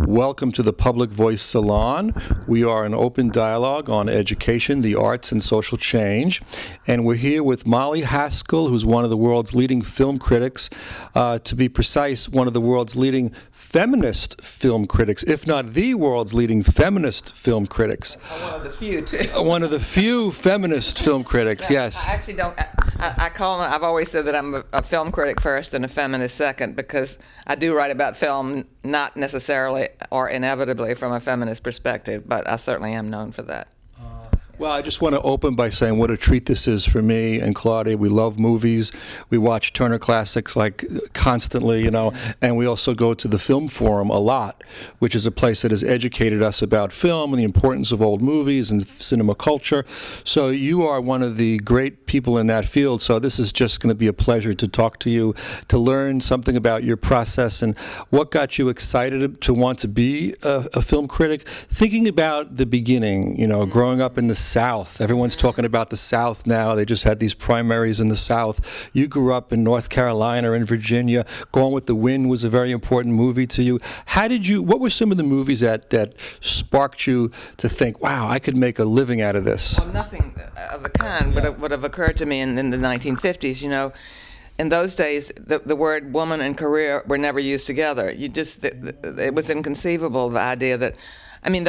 Welcome to the Public Voice Salon. We are an open dialogue on education, the arts, and social change. And we're here with Molly Haskell, who's one of the world's leading film critics. To be precise, one of the world's leading feminist film critics, if not the world's leading feminist film critics. One of the few, too. One of the few feminist film critics, yes. I actually don't, I've always said that I'm a film critic first and a feminist second, because I do write about film, not necessarily or inevitably from a feminist perspective, but I certainly am known for that. Well, I just want to open by saying what a treat this is for me and Claudia. We love movies. We watch Turner Classics like constantly, you know, and we also go to the Film Forum a lot, which is a place that has educated us about film and the importance of old movies and cinema culture. So you are one of the great people in that field. So this is just going to be a pleasure to talk to you, to learn something about your process and what got you excited to want to be a film critic. Thinking about the beginning, you know, growing up in the South. Everyone's talking about the South now. They just had these primaries in the South. You grew up in North Carolina and Virginia. Gone with the Wind was a very important movie to you. What were some of the movies that sparked you to think, wow, I could make a living out of this? Well, nothing of the kind would have occurred to me in the 1950s, you know. In those days, the word woman and career were never used together. It was inconceivable, the idea that, I mean,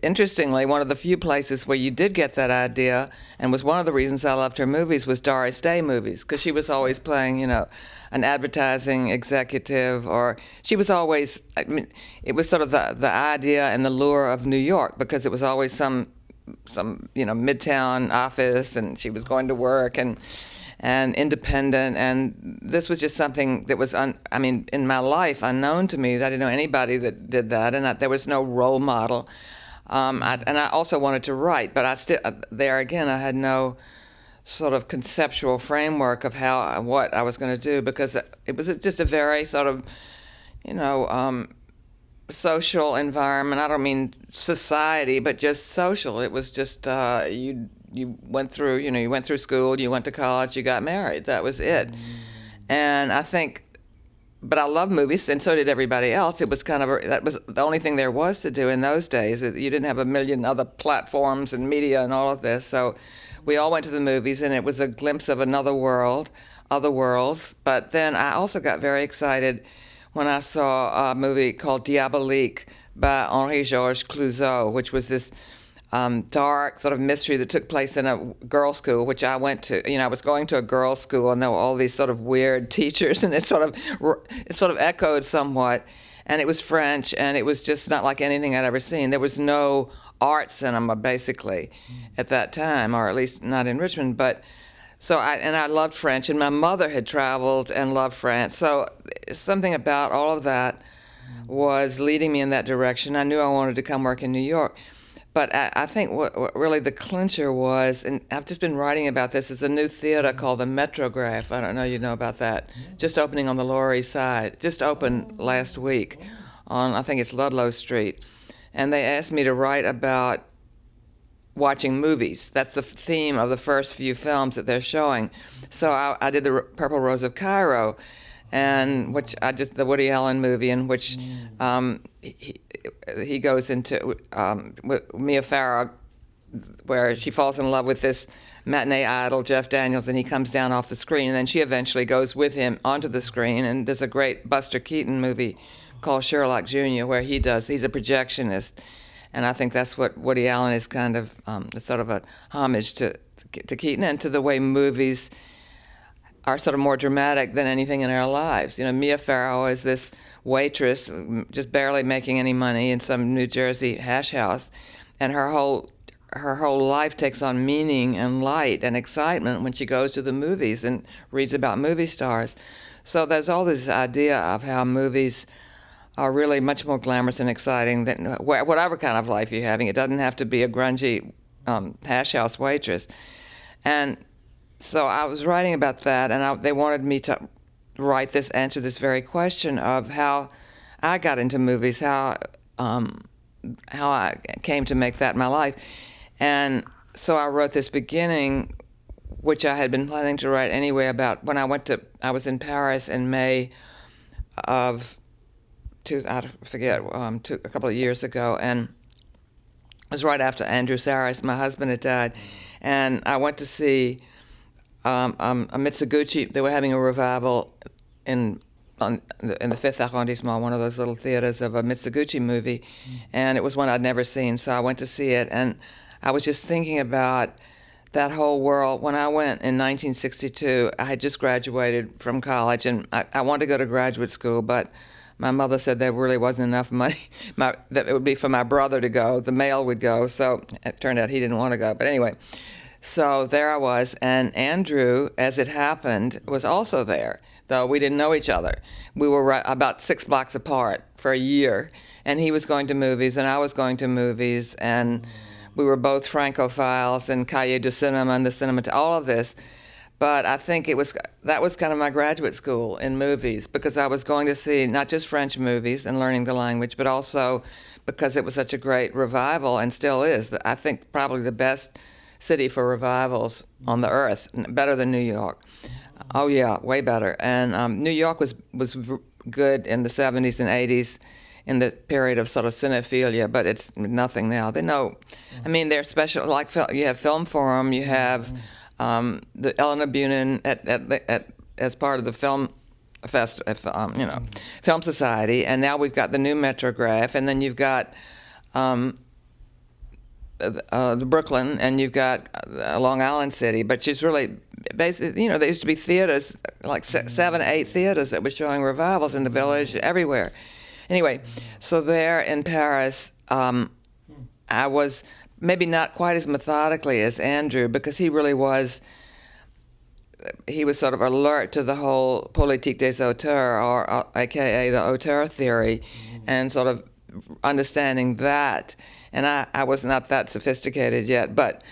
interestingly, one of the few places where you did get that idea, and was one of the reasons I loved her movies, was Doris Day movies, because she was always playing, you know, an advertising executive, or she was always, I mean, it was sort of the idea and the lure of New York, because it was always some you know, midtown office, and she was going to work, and independent, and this was just something that was, I mean, in my life, unknown to me. I didn't know anybody that did that, and there was no role model. And I also wanted to write, but I still, there again, I had no sort of conceptual framework of what I was going to do, because it was just a very sort of, you know, social environment. I don't mean society, but just social. It was just, you went through school, you went to college, you got married. That was it. And I think, but I love movies, and so did everybody else. It was kind of, that was the only thing there was to do in those days. You didn't have a million other platforms and media and all of this. So we all went to the movies, and it was a glimpse of another world, other worlds. But then I also got very excited when I saw a movie called Diabolique by Henri-Georges Clouzot, which was this dark sort of mystery that took place in a girls' school, which I went to. You know, I was going to a girls' school, and there were all these sort of weird teachers, and it sort of echoed somewhat. And it was French, and it was just not like anything I'd ever seen. There was no art cinema, basically, at that time, or at least not in Richmond. But so I loved French, and my mother had traveled and loved France. So something about all of that was leading me in that direction. I knew I wanted to come work in New York. But I think what really the clincher was, and I've just been writing about this, is a new theater called the Metrograph. I don't know you know about that. Just opening on the Lower East Side. Just opened last week on, I think it's Ludlow Street. And they asked me to write about watching movies. That's the theme of the first few films that they're showing. So I did the Purple Rose of Cairo, and which I did the Woody Allen movie, in which he goes into with Mia Farrow, where she falls in love with this matinee idol, Jeff Daniels, and he comes down off the screen, and then she eventually goes with him onto the screen. And there's a great Buster Keaton movie called Sherlock Jr., where he's a projectionist, and I think that's what Woody Allen is kind of, it's sort of a homage to Keaton and to the way movies are sort of more dramatic than anything in our lives. You know, Mia Farrow is this waitress, just barely making any money in some New Jersey hash house, and her whole life takes on meaning and light and excitement when she goes to the movies and reads about movie stars. So there's all this idea of how movies are really much more glamorous and exciting than whatever kind of life you're having. It doesn't have to be a grungy hash house waitress. And so I was writing about that, and they wanted me to answer this very question of how I got into movies, how I came to make that my life. And so I wrote this beginning, which I had been planning to write anyway, about when I was in Paris in May of, a couple of years ago, and it was right after Andrew Sarris, my husband, had died. And I went to see a Mitsuguchi. They were having a revival in the Fifth Arrondissement, one of those little theaters, of a Mitsuguchi movie, and it was one I'd never seen. So I went to see it, and I was just thinking about that whole world. When I went in 1962, I had just graduated from college, and I wanted to go to graduate school, but my mother said there really wasn't enough money, that it would be for my brother to go. The male would go, so it turned out he didn't want to go. But anyway, so there I was, and Andrew, as it happened, was also there, though we didn't know each other. We were about 6 blocks apart for a year, and he was going to movies, and I was going to movies, and we were both Francophiles and Cahiers du Cinema and the cinema, all of this. But I think that was kind of my graduate school in movies, because I was going to see not just French movies and learning the language, but also because it was such a great revival, and still is. I think probably the best city for revivals on the earth, better than New York. Oh yeah, way better. And New York was good in the 70s and 80s, in the period of sort of cinephilia, but it's nothing now. They know, I mean, they're special. Like you have Film Forum, you have the Eleanor Bunin as part of the film Film Society, and now we've got the new Metrograph, and then you've got the Brooklyn, and you've got Long Island City. But she's really basically, there used to be theaters, like 7, 8 theaters that were showing revivals in the Village, everywhere. Anyway, so there in Paris, I was maybe not quite as methodically as Andrew, because he was sort of alert to the whole politique des auteurs, or AKA the auteur theory, and sort of understanding that. And I was not that sophisticated yet, but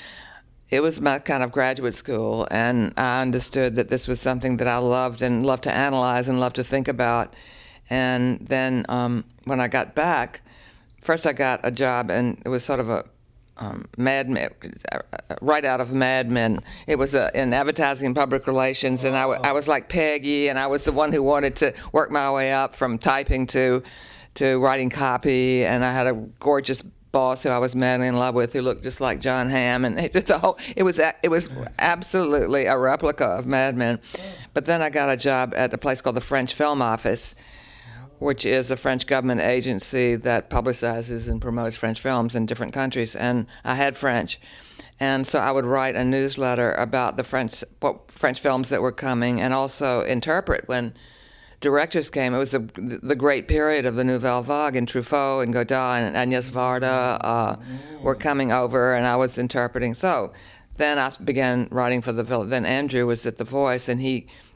it was my kind of graduate school, and I understood that this was something that I loved, and loved to analyze and loved to think about. And then when I got back, first I got a job, and it was sort of a Mad Men, right out of Mad Men. It was in advertising and public relations, and I was like Peggy, and I was the one who wanted to work my way up from typing to writing copy, and I had a gorgeous boss who I was madly in love with, who looked just like John Hamm, and it was absolutely a replica of Mad Men. But then I got a job at a place called the French Film Office, which is a French government agency that publicizes and promotes French films in different countries. And I had French. And so I would write a newsletter about the French films that were coming, and also interpret when directors came. It was the great period of the Nouvelle Vague, and Truffaut and Godard and Agnès Varda were coming over, and I was interpreting. So then I began writing for the Village. Then Andrew was at The Voice, and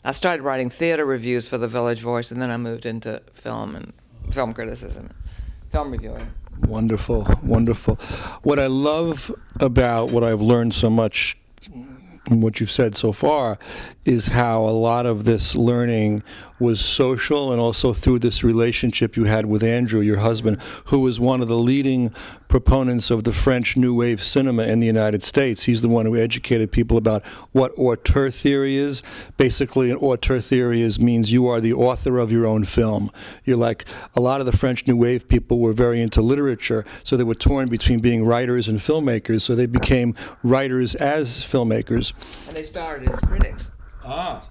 I started writing theater reviews for the Village Voice, and then I moved into film and film criticism, film reviewing. Wonderful, wonderful. What I love about what I've learned so much in what you've said so far is how a lot of this learning was social, and also through this relationship you had with Andrew, your husband, who was one of the leading proponents of the French New Wave cinema in the United States. He's the one who educated people about what auteur theory is. Basically, an auteur theory means you are the author of your own film. You're like, a lot of the French New Wave people were very into literature, so they were torn between being writers and filmmakers, so they became writers as filmmakers. And they started as critics.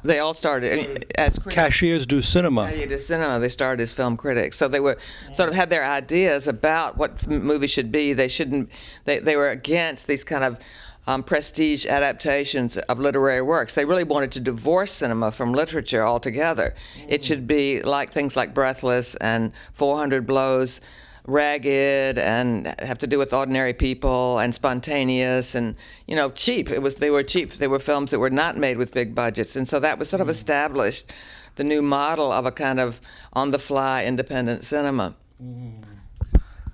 They all started as critics. Cahiers du Cinema. Cahiers du Cinema. They started as film critics, so they were sort of had their ideas about what movies should be. They were against these kind of prestige adaptations of literary works. They really wanted to divorce cinema from literature altogether. It should be like things like Breathless and 400 Blows, ragged and have to do with ordinary people and spontaneous and, you know, cheap. They were cheap. They were films that were not made with big budgets. And so that was sort of established the new model of a kind of on-the-fly independent cinema.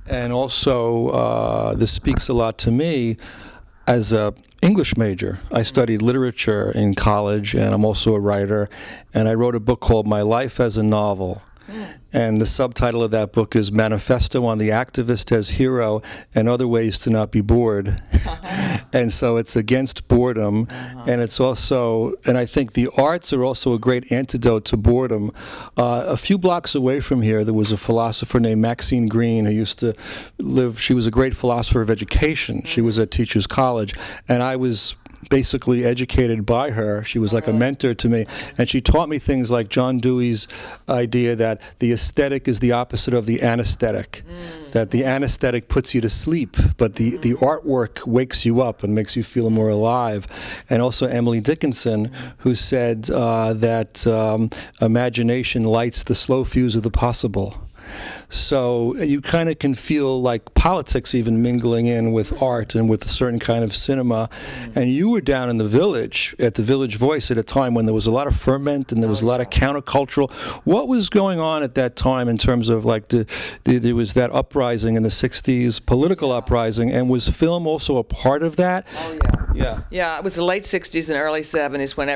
And also, this speaks a lot to me as a English major. I studied literature in college, and I'm also a writer, and I wrote a book called My Life as a Novel. And the subtitle of that book is Manifesto on the Activist as Hero and Other Ways to Not Be Bored. And so it's against boredom, and it's also, and I think the arts are also a great antidote to boredom. A few blocks away from here, there was a philosopher named Maxine Greene who used to live, she was a great philosopher of education. She was at Teachers College, and I was basically educated by her. She was like a mentor to me, and she taught me things like John Dewey's idea that the aesthetic is the opposite of the anesthetic, that the anesthetic puts you to sleep, but the artwork wakes you up and makes you feel more alive. And also Emily Dickinson, who said that imagination lights the slow fuse of the possible. So you kind of can feel like politics even mingling in with art and with a certain kind of cinema. And you were down in the Village, at the Village Voice, at a time when there was a lot of ferment and there was a lot of countercultural. What was going on at that time in terms of like there was that uprising in the 60s, political uprising, and was film also a part of that? Oh, yeah. Yeah. Yeah, it was the late 60s and early 70s when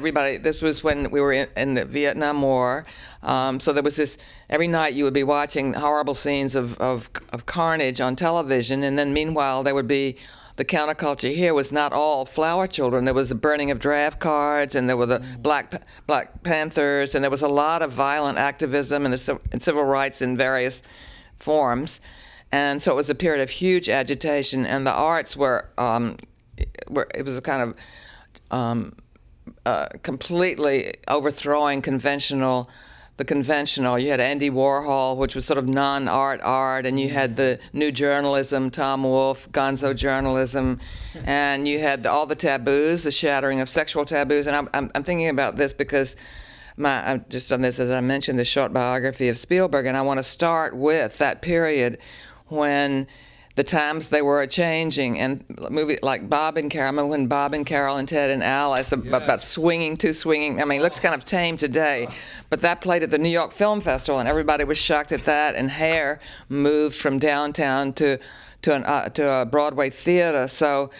this was when we were in the Vietnam War. So there was this, every night you would be watching horrible scenes of carnage on television, and then meanwhile there would be, the counterculture here was not all flower children. There was the burning of draft cards, and there were the Black Panthers, and there was a lot of violent activism and civil rights in various forms. And so it was a period of huge agitation, and the arts were it was a kind of completely overthrowing the conventional. You had Andy Warhol, which was sort of non-art, and you had the new journalism, Tom Wolfe, gonzo journalism, and you had all the taboos, the shattering of sexual taboos. And I'm thinking about this because I've just done this, as I mentioned, the short biography of Spielberg, and I want to start with that period when the times they were changing, and movie like Bob and Carol. I remember when Bob and Carol and Ted and Alice about swinging. I mean, it looks kind of tame today, but that played at the New York Film Festival, and everybody was shocked at that. And Hair moved from downtown to a Broadway theater. So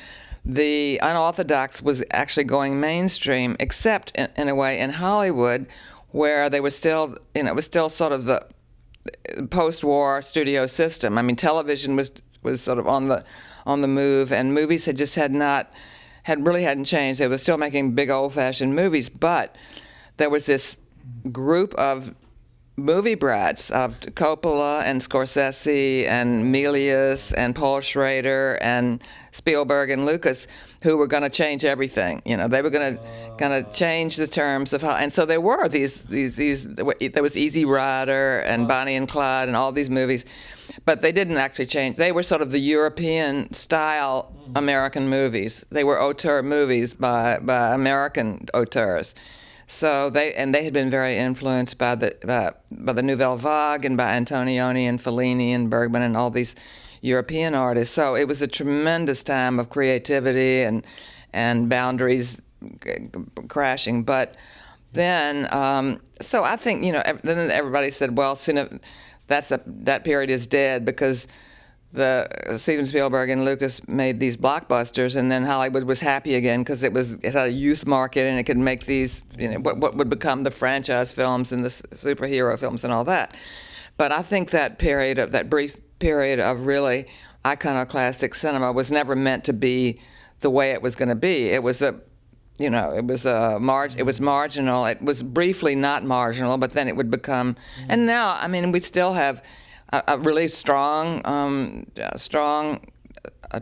the unorthodox was actually going mainstream, except in a way in Hollywood, where they were still, it was still sort of the post-war studio system. I mean, television was sort of on the move, and movies hadn't changed. They were still making big old-fashioned movies, but there was this group of movie brats of Coppola and Scorsese and Milius and Paul Schrader and Spielberg and Lucas, who were going to change everything. They were going to change the terms of how. And so there were these. There was Easy Rider and Bonnie and Clyde and all these movies, but they didn't actually change. They were sort of the European style American movies. They were auteur movies by American auteurs. So they had been very influenced by the Nouvelle Vague and by Antonioni and Fellini and Bergman and all these European artists. So it was a tremendous time of creativity and boundaries crashing. But then, so I think then everybody said, well, that period is dead because Steven Spielberg and Lucas made these blockbusters, and then Hollywood was happy again because it had a youth market and it could make these, what would become the franchise films and the superhero films and all that. But I think that brief period of really iconoclastic cinema was never meant to be the way it was going to be. It was it was marginal. It was briefly not marginal, but then it would become. And now, I mean, we still have a really strong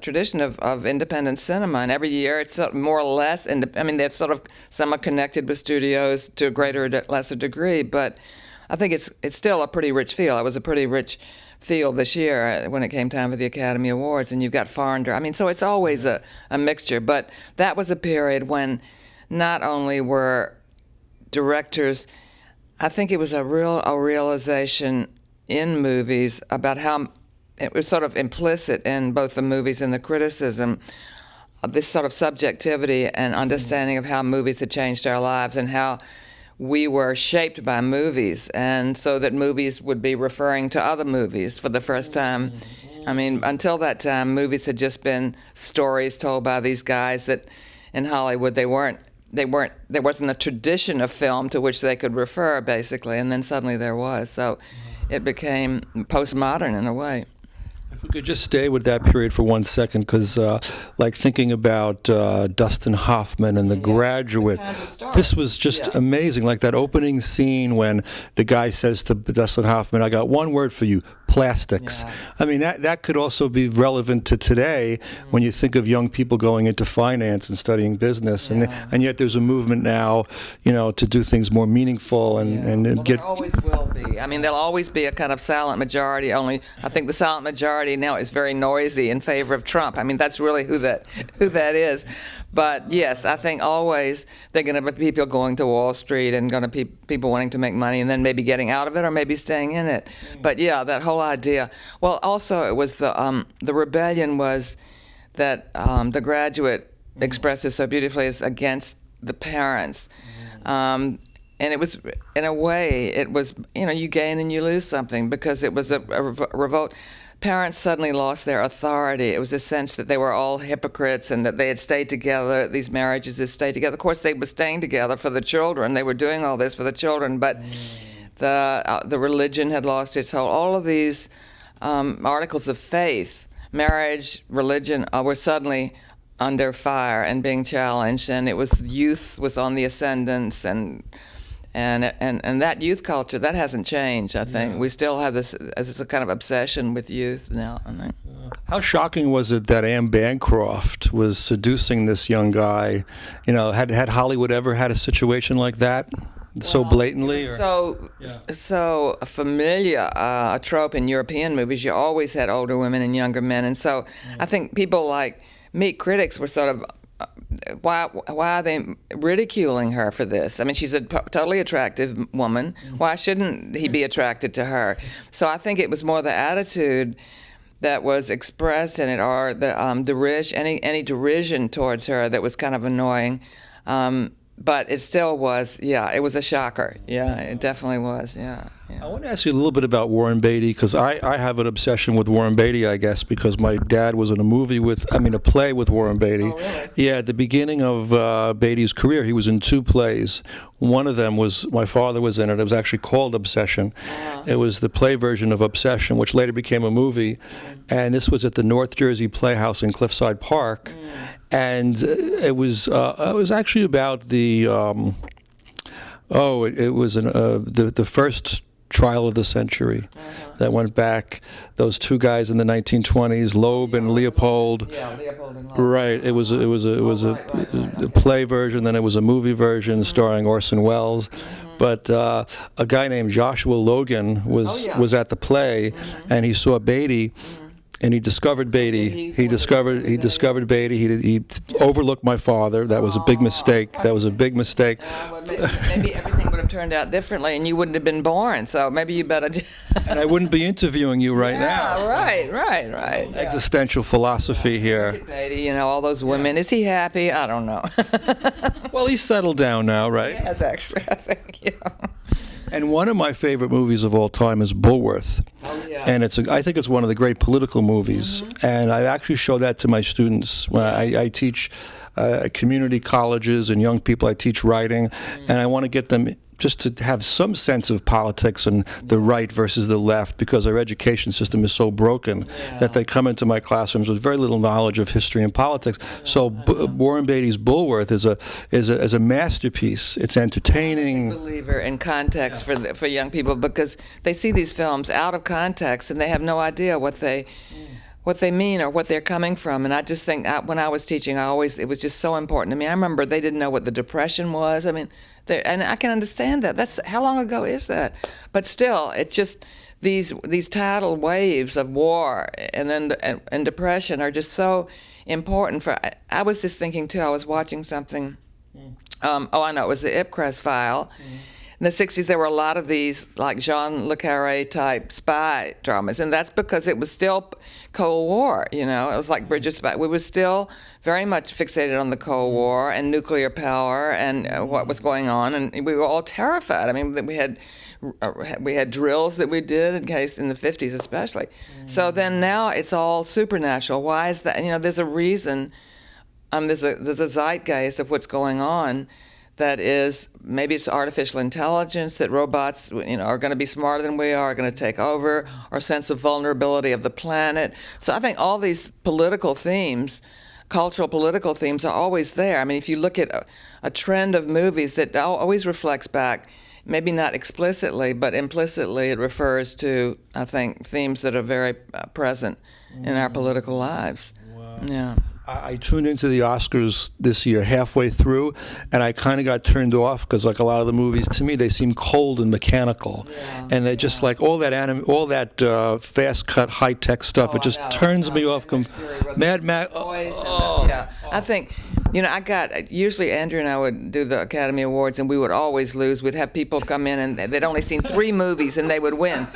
tradition of independent cinema, and every year it's more or less. They're sort of somewhat connected with studios to a greater or lesser degree, but I think it's still a pretty rich field. It was a pretty rich field this year when it came time for the Academy Awards, and you've got foreign. So it's always a mixture, but that was a period when not only were directors, I think it was a realization in movies about how it was sort of implicit in both the movies and the criticism, this sort of subjectivity and understanding of how movies had changed our lives and how we were shaped by movies, and so that movies would be referring to other movies for the first time. I mean, until that time, movies had just been stories told by these guys that in Hollywood there wasn't a tradition of film to which they could refer, basically, and then suddenly there was. So it became postmodern in a way. If we could just stay with that period for 1 second, because like thinking about Dustin Hoffman and The Graduate, this was just amazing. Like that opening scene when the guy says to Dustin Hoffman, "I got one word for you, plastics." Yeah. I mean, that could also be relevant to today when you think of young people going into finance and studying business, and yet there's a movement now, to do things more meaningful and Well, get. there always will be. I mean, there'll always be a kind of silent majority. Only I think the silent majority now is very noisy in favor of Trump. I mean, that's really who that is. But yes, I think always they're going to be people going to Wall Street and going to be people wanting to make money and then maybe getting out of it or maybe staying in it. But yeah, that whole idea. Well, also it was the rebellion was that The Graduate expressed it so beautifully is against the parents. And it was, in a way, it was, you gain and you lose something because it was a revolt. Parents suddenly lost their authority. It was a sense that they were all hypocrites and that they had stayed together, these marriages had stayed together. Of course, they were staying together for the children. They were doing all this for the children, but the religion had lost its hold. All of these articles of faith, marriage, religion, were suddenly under fire and being challenged, and it was youth was on the ascendance, and that youth culture, that hasn't changed, I think. We still have this as a kind of obsession with youth now. I think. How shocking was it that Anne Bancroft was seducing this young guy? Had Hollywood ever had a situation like that? So blatantly? So familiar, a trope in European movies. You always had older women and younger men. And so I think people like me, critics, were sort of, why are they ridiculing her for this? I mean, she's a totally attractive woman. Why shouldn't he be attracted to her? So I think it was more the attitude that was expressed in it, or the derision, any derision towards her that was kind of annoying. But it still was, it was a shocker. Yeah, it definitely was, yeah. I want to ask you a little bit about Warren Beatty, because I have an obsession with Warren Beatty, I guess, because my dad was in a play with Warren Beatty. Oh, really? Yeah, at the beginning of Beatty's career, he was in 2 plays. One of them was, my father was in it. It was actually called Obsession. It was the play version of Obsession, which later became a movie. And this was at the North Jersey Playhouse in Cliffside Park. And it was actually about the the first trial of the century that went back, those 2 guys in the 1920s, Loeb and Leopold. Yeah, Leopold and Loeb. Right. It was a play version, then it was a movie version starring Orson Welles. But a guy named Joshua Logan was at the play, and he saw Beatty. And he discovered Beatty. He discovered Beatty. He overlooked my father. That was a big mistake. Well, maybe everything would have turned out differently, and you wouldn't have been born. So maybe you better. And I wouldn't be interviewing you right now. Right. Existential philosophy here. Look at Beatty, all those women. Is he happy? I don't know. Well, he's settled down now, right? Yes, actually, I think. And one of my favorite movies of all time is Bulworth. Oh, yeah. And I think it's one of the great political movies. And I actually show that to my students when I teach community colleges and young people. I teach writing, and I want to get them just to have some sense of politics and the right versus the left, because our education system is so broken that they come into my classrooms with very little knowledge of history and politics. So Warren Beatty's Bulworth is a masterpiece. It's entertaining. I'm a believer in context for young people, because they see these films out of context and they have no idea what they mean or what they're coming from. And I just think when I was teaching, it was just so important to me. I remember they didn't know what the Depression was. I mean, and I can understand that. That's how long ago is that? But still, it's just these tidal waves of war and then and depression are just so important. I was just thinking too. I was watching something. I know it was the Ipcress file. in the 60s, there were a lot of these, like JeanLuc Godard type spy dramas, and that's because it was still Cold War, you know. It was like Bridge of Spies. We were still very much fixated on the Cold War and nuclear power and what was going on, and we were all terrified. I mean, we had drills that we did in the 50s especially. So then now it's all supernatural. Why is that? You know, there's a reason. There's a zeitgeist of what's going on. That is, maybe it's artificial intelligence, that robots, you know, are going to be smarter than we are going to take over, our sense of vulnerability of the planet. So I think all these political themes, cultural political themes, are always there. I mean, if you look at a trend of movies that always reflects back, maybe not explicitly, but implicitly, it refers to, I think, themes that are very present in our political lives. Wow. Yeah. I tuned into the Oscars this year halfway through, and I kind of got turned off because, like a lot of the movies, to me, they seem cold and mechanical, and they're just like all that fast cut, high tech stuff. It just turns me off. Mad Max. Yeah, I think. You know, usually Andrew and I would do the Academy Awards, and we would always lose. We'd have people come in, and they'd only seen 3 movies, and they would win.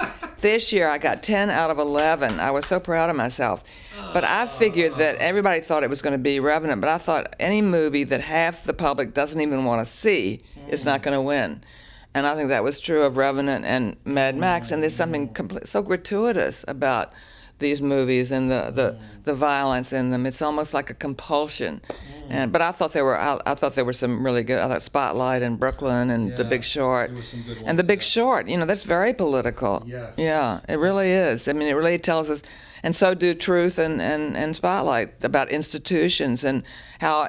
This year, I got 10 out of 11. I was so proud of myself. But I figured that everybody thought it was going to be Revenant, but I thought any movie that half the public doesn't even want to see is not going to win. And I think that was true of Revenant and Mad Max, and there's something so gratuitous about these movies and the violence in them. It's almost like a compulsion. But I thought there were some really good. I thought Spotlight and Brooklyn and The Big Short. There were some good ones and The Big Short, you know, that's very political. Yes. Yeah, it really is. I mean, it really tells us, and so do Truth and Spotlight, about institutions and how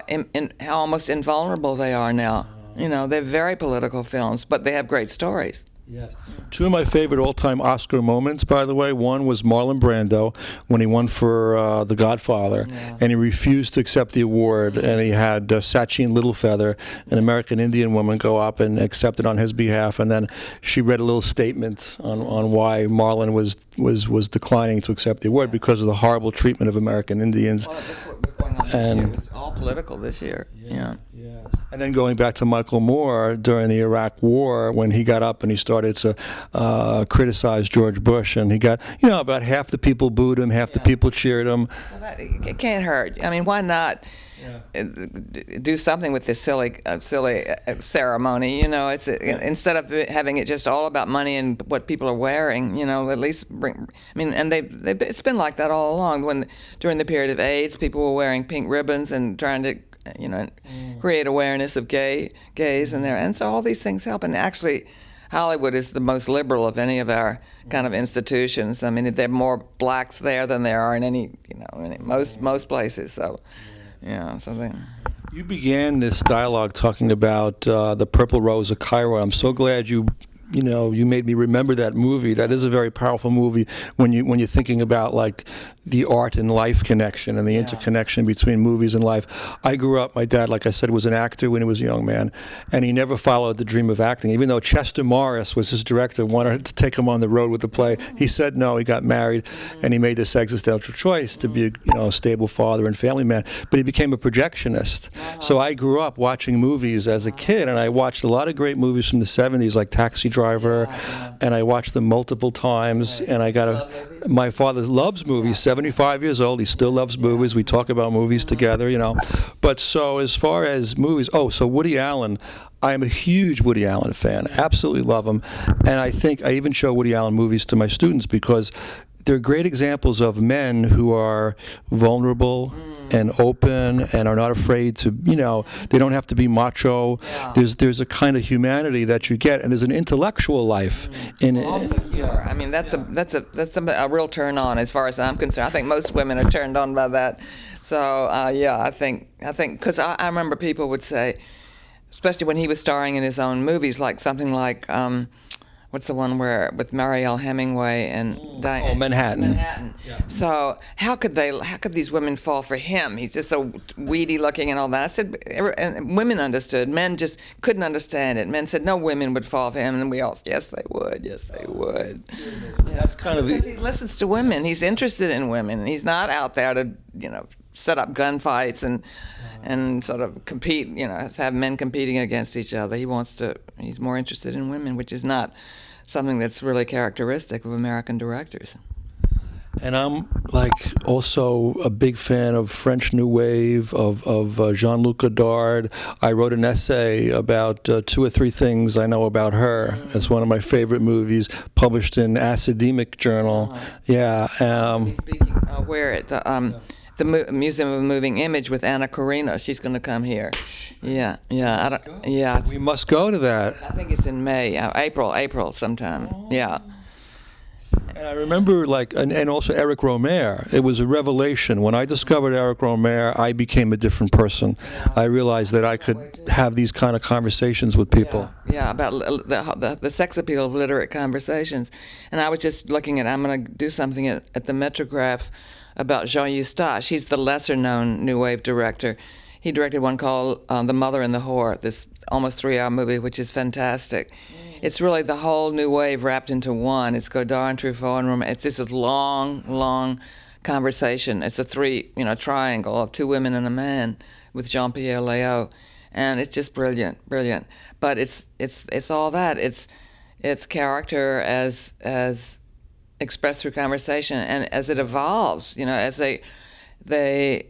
almost invulnerable they are now. You know, they're very political films, but they have great stories. Yes. 2 of my favorite all-time Oscar moments, by the way. One was Marlon Brando when he won for The Godfather, and he refused to accept the award, and he had Sachin Littlefeather, an American Indian woman, go up and accept it on his behalf, and then she read a little statement on why Marlon was declining to accept the award because of the horrible treatment of American Indians. Well, that's what was going on this year. It was all political this year. Yeah. And then going back to Michael Moore during the Iraq War, when he got up and he started to criticize George Bush, and he got, you know, about half the people booed him, half the people cheered him. Well, it can't hurt. I mean, why not do something with this silly ceremony? You know, instead of having it just all about money and what people are wearing. You know, at least bring. I mean, and it's been like that all along. During the period of AIDS, people were wearing pink ribbons and trying to, you know, create awareness of gays in there, and so all these things help. And actually, Hollywood is the most liberal of any of our kind of institutions. I mean, there are more blacks there than there are in any, you know, in most places. So, yeah, something. You began this dialogue talking about the Purple Rose of Cairo. I'm so glad you made me remember that movie. That is a very powerful movie when you're thinking about like the art and life connection and the interconnection between movies and life. I grew up, my dad, like I said, was an actor when he was a young man, and he never followed the dream of acting. Even though Chester Morris was his director, wanted to take him on the road with the play, he said no. He got married, and he made this existential choice to be a stable father and family man. But he became a projectionist. So I grew up watching movies as a kid, and I watched a lot of great movies from the 70s, like Taxi Driver, and I watched them multiple times. And my father loves movies. 75 years old, he still loves movies. We talk about movies together, you know. But so as far as movies, so Woody Allen, I am a huge Woody Allen fan. Absolutely love him. And I think I even show Woody Allen movies to my students because they're great examples of men who are vulnerable and open and are not afraid to, they don't have to be macho. Yeah. There's a kind of humanity that you get, and there's an intellectual life in it. Also humor. I mean, that's a real turn on as far as I'm concerned. I think most women are turned on by that. So I think because I remember people would say, especially when he was starring in his own movies, like something like. What's the one with Marielle Hemingway and Diane? Oh, Manhattan. Manhattan. Yeah. So how could these women fall for him? He's just so weedy looking and all that. I said, and women understood. Men just couldn't understand it. Men said no women would fall for him, and we all, yes, they would. Yes, they would. Yeah. That's kind of because he listens to women. He's interested in women. He's not out there to set up gunfights and and sort of compete, have men competing against each other. He's more interested in women, which is not something that's really characteristic of American directors. And I'm also a big fan of French New Wave, of JeanLuc Godard. I wrote an essay about 2 or 3 things I know about her. It's one of my favorite movies, published in Academic Journal. Yeah. Speaking, where at the Museum of Moving Image with Anna Karina. She's going to come here. Yeah. We must go to that. I think it's in May, April sometime. Yeah. And I remember, and also Eric Rohmer. It was a revelation. When I discovered Eric Rohmer, I became a different person. I realized that I could have these kind of conversations with people. Yeah, about the sex appeal of literate conversations. And I was just looking I'm going to do something at the Metrograph about Jean Eustache. He's the lesser-known New Wave director. He directed one called The Mother and the Whore, this almost 3-hour movie, which is fantastic. It's really the whole New Wave wrapped into one. It's Godard and Truffaut and Rohmer. It's just a long conversation. It's a triangle of 2 women and a man with Jean-Pierre Léaud, and it's just brilliant. But it's all that. It's character as expressed through conversation, and as it evolves, as the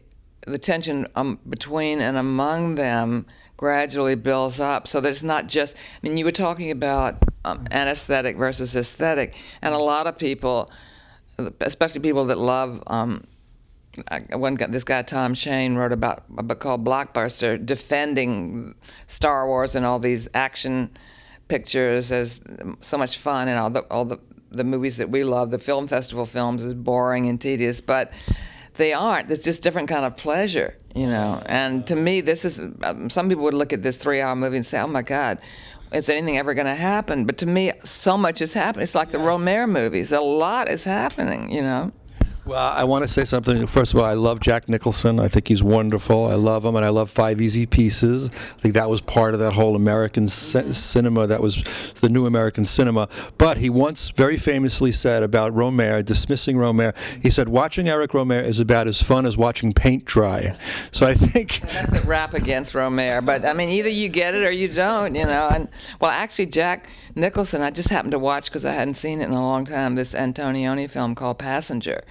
tension between and among them gradually builds up, so that it's not just, you were talking about anesthetic versus aesthetic, and a lot of people, especially people that love, this guy Tom Shane wrote about a book called Blockbuster, defending Star Wars and all these action pictures as so much fun, and all the movies that we love, the film festival films, is boring and tedious, but they aren't. There's just different kind of pleasure, And to me, this is, some people would look at this 3-hour movie and say, oh my God, is anything ever going to happen? But to me, so much is happening. It's like the Rohmer movies. A lot is happening, Well, I want to say something. First of all, I love Jack Nicholson. I think he's wonderful. I love him, and I love 5 Easy Pieces. I think that was part of that whole American cinema. That was the new American cinema. But he once very famously said about Rohmer, dismissing Rohmer, he said, watching Eric Rohmer is about as fun as watching paint dry. So I think... And that's a rap against Rohmer. But, either you get it or you don't, And, well, actually, Jack Nicholson, I just happened to watch, because I hadn't seen it in a long time, this Antonioni film called Passenger.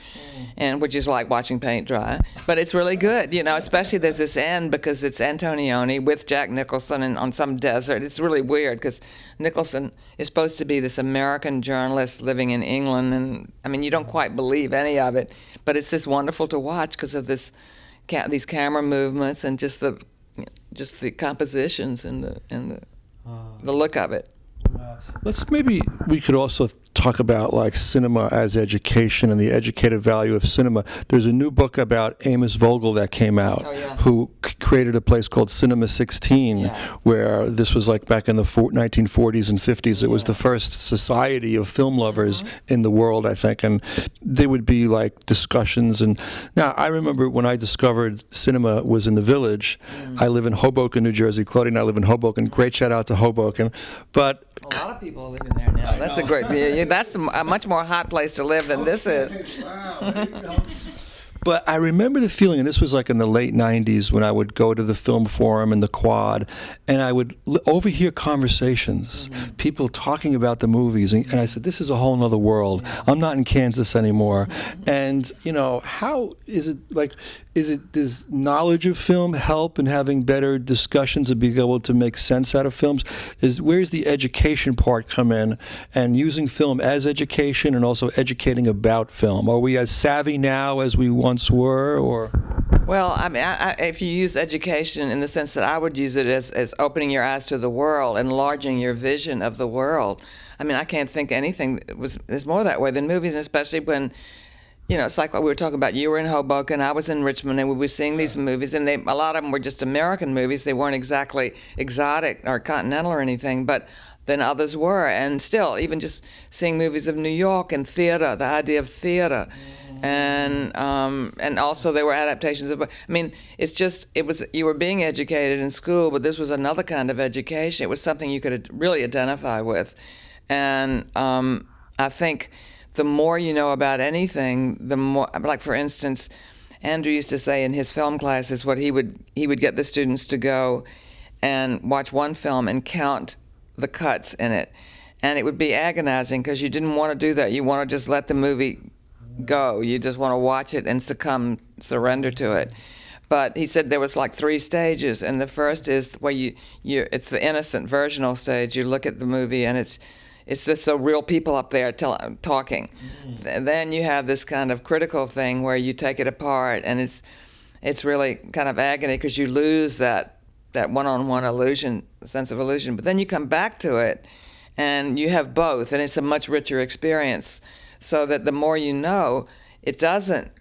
And which is like watching paint dry, but it's really good, especially there's this end, because it's Antonioni with Jack Nicholson and on some desert. It's really weird, because Nicholson is supposed to be this American journalist living in England, and you don't quite believe any of it, but it's just wonderful to watch because of these camera movements and just the compositions and the look of it. We could also talk about cinema as education and the educative value of cinema. There's a new book about Amos Vogel that came out, who created a place called Cinema 16, where this was back in the 1940s and 50s. It was the first society of film lovers in the world, I think, and there would be discussions. And now I remember when I discovered cinema was in the Village. I live in Hoboken, New Jersey. Claudia and I live in Hoboken. Great shout out to Hoboken. But a lot of people live in there now. That's a great. That's a much more hot place to live than this is. Wow, there you go. But I remember the feeling, and this was in the late 90s, when I would go to the film forum and the quad, and I would overhear conversations, people talking about the movies, and I said, this is a whole other world. I'm not in Kansas anymore. And, how is it, does knowledge of film help in having better discussions and being able to make sense out of films? Where's the education part come in, and using film as education and also educating about film? Are we as savvy now as we once were, or? Well, if you use education in the sense that I would use it as opening your eyes to the world, enlarging your vision of the world. I can't think anything is more that way than movies, and especially when, it's like what we were talking about. You were in Hoboken, I was in Richmond, and we were seeing these movies, and a lot of them were just American movies. They weren't exactly exotic or continental or anything, but then others were. And still, even just seeing movies of New York and theater, the idea of theater. And also there were adaptations of. You were being educated in school, but this was another kind of education. It was something you could really identify with, and I think the more you know about anything, the more. For instance, Andrew used to say in his film classes, what he would get the students to go and watch one film and count the cuts in it. And it would be agonizing because you didn't want to do that. You want to just let the movie go. You just want to watch it and surrender to it. But he said there was like 3 stages, and the first is where it's the innocent virginal stage. You look at the movie and it's just so real people up there talking. And then you have this kind of critical thing where you take it apart, and it's really kind of agony because you lose that one-on-one sense of illusion. But then you come back to it, and you have both, and it's a much richer experience. So that the more you know, it doesn't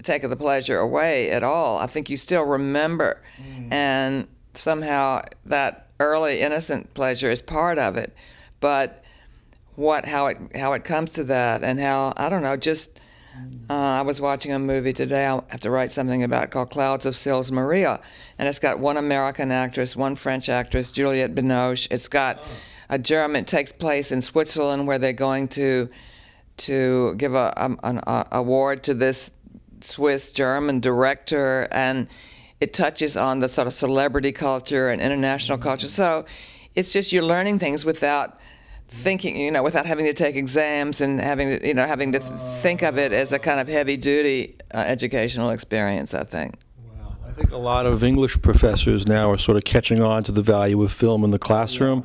take the pleasure away at all. I think you still remember, and somehow that early innocent pleasure is part of it. But how it comes to that, and how, I don't know, just I was watching a movie today I have to write something about called Clouds of Sils Maria, and it's got one American actress, one French actress, Juliette Binoche. It's got a German. It takes place in Switzerland, where they're going to give an award to this Swiss-German director, and it touches on the sort of celebrity culture and international culture. So it's just you're learning things without thinking, without having to take exams and having to think of it as a kind of heavy-duty educational experience, I think. Wow. I think a lot of English professors now are sort of catching on to the value of film in the classroom.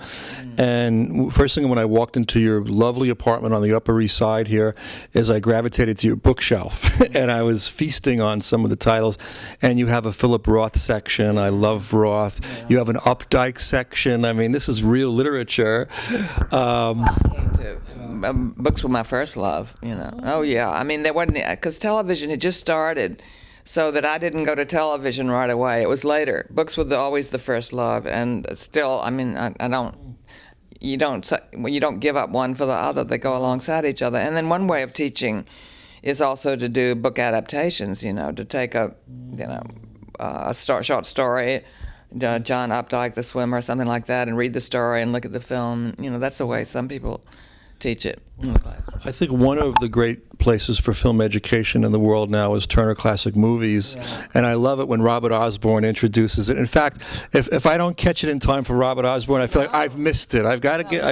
And first thing when I walked into your lovely apartment on the Upper East Side here is I gravitated to your bookshelf and I was feasting on some of the titles. And you have a Philip Roth section. I love Roth. Yeah. You have an Updike section. I mean, this is real literature. Books were my first love, Oh, yeah. I mean, there wasn't, because television had just started, so that I didn't go to television right away. It was later. Books were always the first love, and still, I mean, you don't give up one for the other. They go alongside each other. And then one way of teaching is also to do book adaptations, to take a short story, John Updike, The Swimmer, something like that, and read the story and look at the film. That's the way some people teach it in the class. I think one of the great places for film education in the world now is Turner Classic Movies, and I love it when Robert Osborne introduces it. In fact, if I don't catch it in time for Robert Osborne, I feel like I've missed it. I've got to get.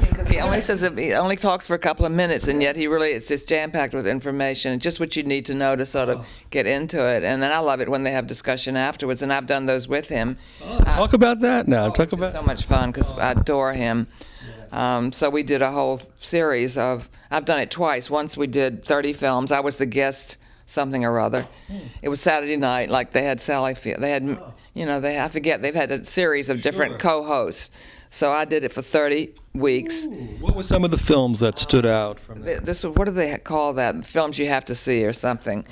Because he only talks for a couple of minutes, and yet it's just jam-packed with information, just what you need to know to sort of get into it. And then I love it when they have discussion afterwards, and I've done those with him. Talk about that now. It's so much fun because I adore him. So we did a whole series of, I've done it twice. Once we did 30 films. I was the guest something or other. It was Saturday night, like they had Sally Field. They had, I forget, they've had a series of different co-hosts. So I did it for 30 weeks. Ooh, what were some of the films that stood out from that? This was, what do they call that? Films you have to see or something.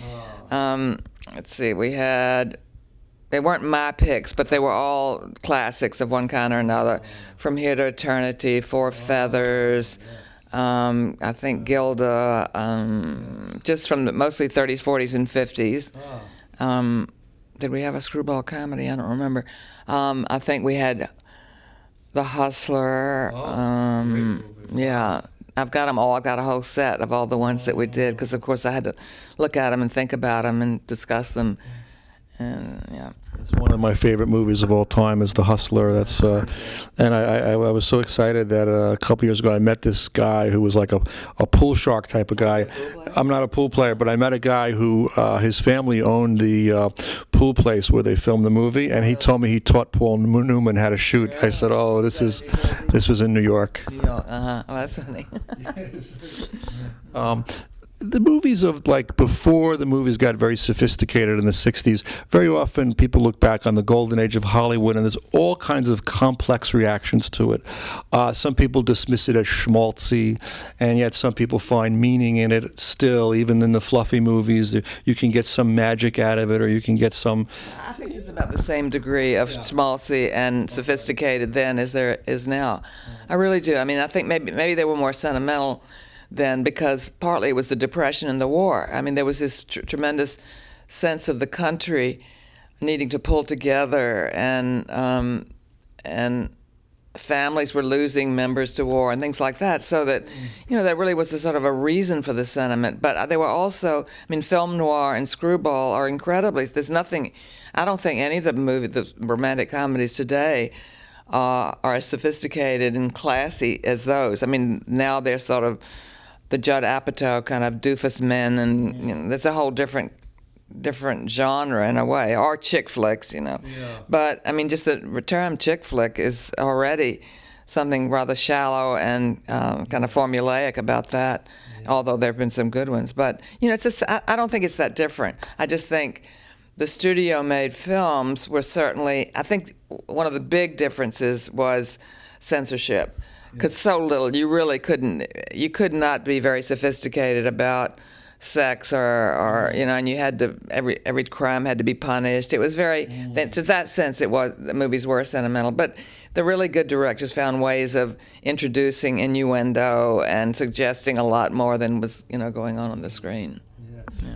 Let's see, they weren't my picks, but they were all classics of one kind or another. From Here to Eternity, Four Feathers, I think Gilda, just from mostly 30s, 40s, and 50s. Did we have a screwball comedy? I don't remember. I think we had The Hustler. Yeah. I've got them all. I've got a whole set of all the ones that we did because, of course, I had to look at them and think about them and discuss them. And yeah, it's one of my favorite movies of all time is The Hustler. That's and I was so excited that a couple years ago I met this guy who was like a pool shark type of guy. I'm not a pool player, but I met a guy who his family owned the pool place where they filmed the movie, and he told me he taught Paul Newman how to shoot. I said, "Oh, this was in New York." Oh, that's funny. The movies of before the movies got very sophisticated in the 60s, very often people look back on the golden age of Hollywood and there's all kinds of complex reactions to it. Some people dismiss it as schmaltzy, and yet some people find meaning in it still, even in the fluffy movies. You can get some magic out of it, or you can get some... I think it's about the same degree of schmaltzy and sophisticated then as there is now. I really do. I mean, I think maybe they were more sentimental then, because partly it was the Depression and the war. I mean, there was this tremendous sense of the country needing to pull together and families were losing members to war and things like that, so that, that really was a sort of a reason for the sentiment. But they were also, film noir and screwball are incredibly, there's nothing, I don't think any of the romantic comedies today are as sophisticated and classy as those. Now they're sort of the Judd Apatow kind of doofus men, and that's a whole different genre in a way, or chick flicks, Yeah. But just the term chick flick is already something rather shallow and kind of formulaic about that. Although there have been some good ones, but it's just I don't think it's that different. I just think the studio-made films were certainly. I think one of the big differences was censorship, because so little you could not be very sophisticated about sex or and you had to every crime had to be punished. It was very to that sense the movies were sentimental, but the really good directors found ways of introducing innuendo and suggesting a lot more than was going on the screen.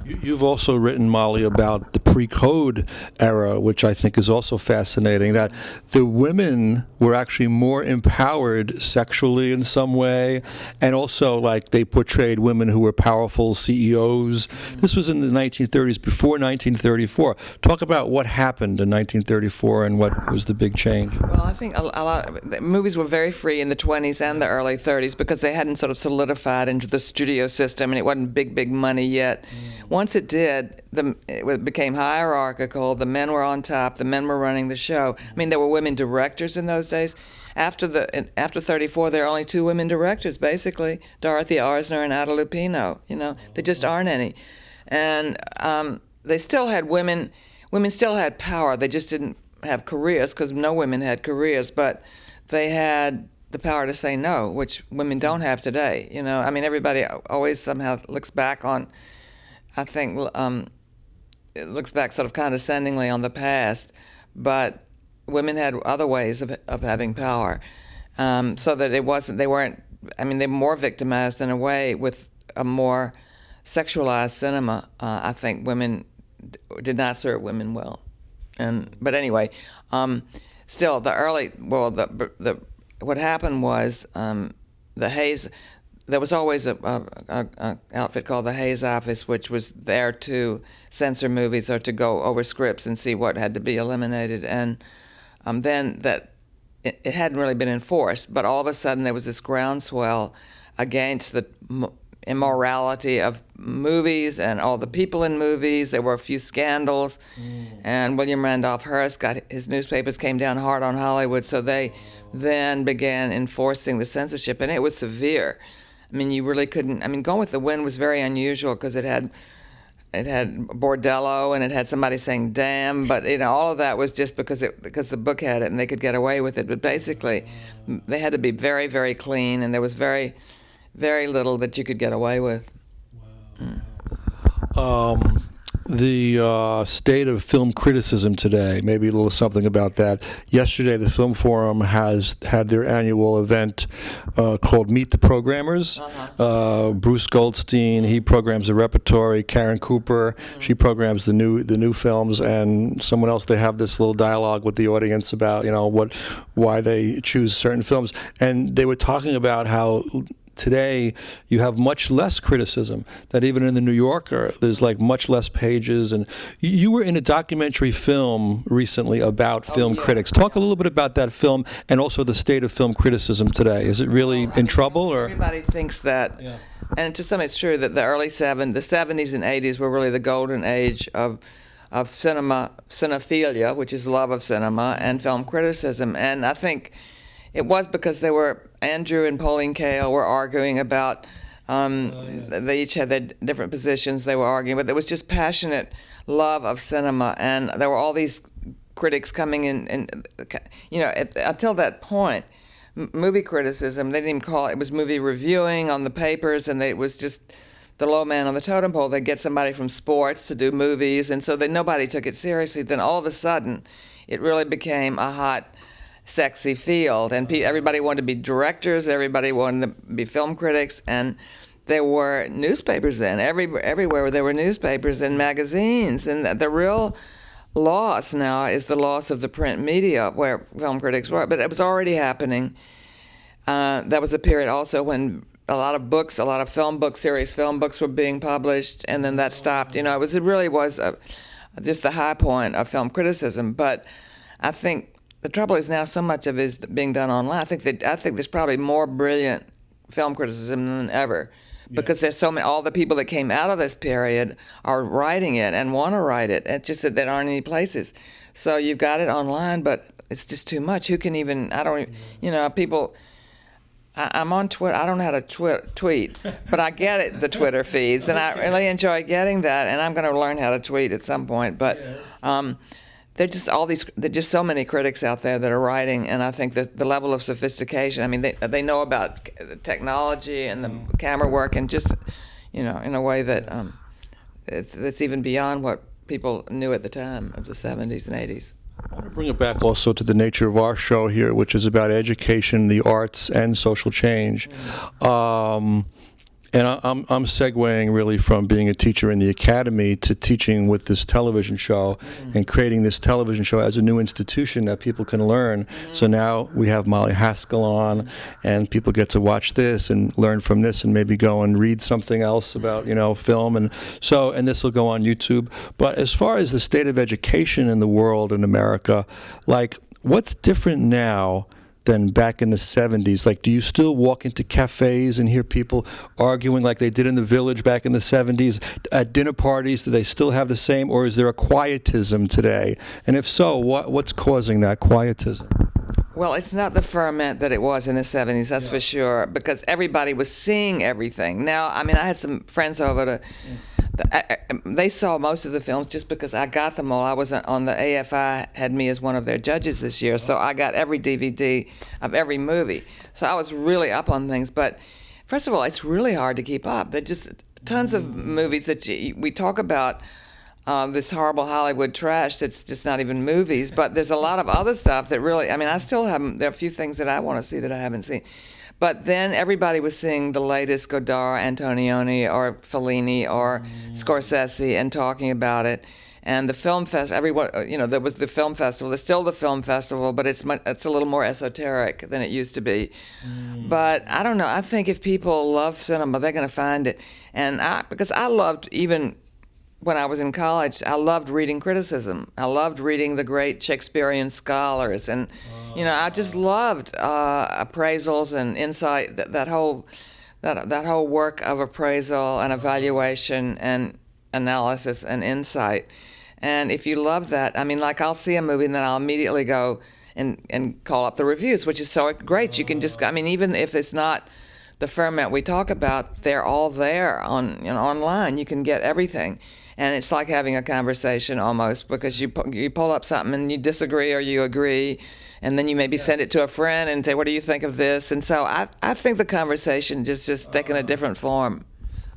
You've also written, Molly, about the PreCode era, which I think is also fascinating, that the women were actually more empowered sexually in some way, and also like they portrayed women who were powerful CEOs. This was in the 1930s, before 1934. Talk about what happened in 1934 and what was the big change. Well, I think a lot of movies were very free in the 20s and the early 30s because they hadn't sort of solidified into the studio system, and it wasn't big money yet. Once it did, it became hierarchical. The men were on top. The men were running the show. There were women directors in those days. After 34, there are only 2 women directors, basically, Dorothy Arzner and Ada Lupino. There just aren't any. And they still had women still had power. They just didn't have careers, because no women had careers, but they had the power to say no, which women don't have today. Everybody always somehow looks back on, I think, it looks back sort of condescendingly on the past, but women had other ways of having power, so that they weren't, they're more victimized in a way with a more sexualized cinema. I think women did not serve women well. But anyway, still what happened was the Hayes. There was always a outfit called the Hayes Office, which was there to censor movies or to go over scripts and see what had to be eliminated. And then that it hadn't really been enforced, but all of a sudden there was this groundswell against the immorality of movies and all the people in movies. There were a few scandals, and William Randolph Hearst his newspapers came down hard on Hollywood, so they then began enforcing the censorship, and it was severe. You really couldn't. Gone with the Wind was very unusual because it had bordello and it had somebody saying "damn," but all of that was just because the book had it and they could get away with it. But basically, they had to be very, very clean, and there was very, very little that you could get away with. The state of film criticism today, maybe a little something about that. Yesterday, the Film Forum has had their annual event called Meet the Programmers. Bruce Goldstein, he programs the repertory. Karen Cooper, she programs the new films, and someone else. They have this little dialogue with the audience about why they choose certain films, and they were talking about how today you have much less criticism, that even in the New Yorker there's like much less pages. And you were in a documentary film recently about film critics. Talk a little bit about that film and also the state of film criticism today. Is it really in trouble, or everybody thinks that? And to some it's true that the 70s and 80s were really the golden age of cinephilia, which is love of cinema, and film criticism. And I think it was because Andrew and Pauline Kael were arguing about, they each had their different positions they were arguing, but there was just passionate love of cinema, and there were all these critics coming in, and until that point, movie criticism, they didn't even call it was movie reviewing on the papers, and it was just the low man on the totem pole. They'd get somebody from sports to do movies, and so nobody took it seriously. Then all of a sudden, it really became a hot, sexy field, and everybody wanted to be directors, everybody wanted to be film critics, and there were newspapers then. Everywhere there were newspapers and magazines, and the real lost now is the loss of the print media where film critics were, but it was already happening. That was a period also when a lot of film books, serious film books were being published, and then that stopped. You know, it really was just the high point of film criticism. But I think the trouble is now so much of it is being done online. I think there's probably more brilliant film criticism than ever, because there's so many. All the people that came out of this period are writing it and want to write it. It's just that there aren't any places. So you've got it online, but it's just too much. Who can even? I don't. You know, people. I'm on Twitter. I don't know how to tweet, but I get it, the Twitter feeds, and I really enjoy getting that. And I'm going to learn how to tweet at some point. But there's just so many critics out there that are writing, and I think that the level of sophistication. I mean, they know about technology and the camera work, and just in a way that it's even beyond what people knew at the time of the 70s and 80s. I want to bring it back also to the nature of our show here, which is about education, the arts, and social change. And I'm segueing really from being a teacher in the academy to teaching with this television show and creating this television show as a new institution that people can learn. So now we have Molly Haskell on, and people get to watch this and learn from this and maybe go and read something else about, film. And this will go on YouTube. But as far as the state of education in the world in America, like, what's different now than back in the 70s? Like, do you still walk into cafes and hear people arguing like they did in the Village back in the 70s? At dinner parties, do they still have the same, or is there a quietism today? And if so, what's causing that quietism? Well, it's not the ferment that it was in the 70s, that's for sure, because everybody was seeing everything. Now, I mean, I had some friends over to... They saw most of the films just because I got them all. I was on the AFI, had me as one of their judges this year, so I got every DVD of every movie. So I was really up on things. But first of all, it's really hard to keep up. There are just tons of movies that we talk about, this horrible Hollywood trash that's just not even movies, but there's a lot of other stuff that really, I mean, I still haven't, there are a few things that I want to see that I haven't seen. But then everybody was seeing the latest Godard, Antonioni, or Fellini, or Scorsese, and talking about it. And the film fest, everyone, there was the film festival. There's still the film festival, but it's a little more esoteric than it used to be. But I don't know. I think if people love cinema, they're going to find it. And because I loved, even when I was in college, I loved reading criticism. I loved reading the great Shakespearean scholars, and I just loved appraisals and insight. That whole work of appraisal and evaluation and analysis and insight. And if you love that, I mean, like, I'll see a movie and then I'll immediately go and call up the reviews, which is so great. You can just, I mean, even if it's not the ferment we talk about, they're all there online. You can get everything. And it's like having a conversation almost, because you pull up something and you disagree or you agree, and then you maybe send it to a friend and say, what do you think of this? And so I think the conversation just taking a different form.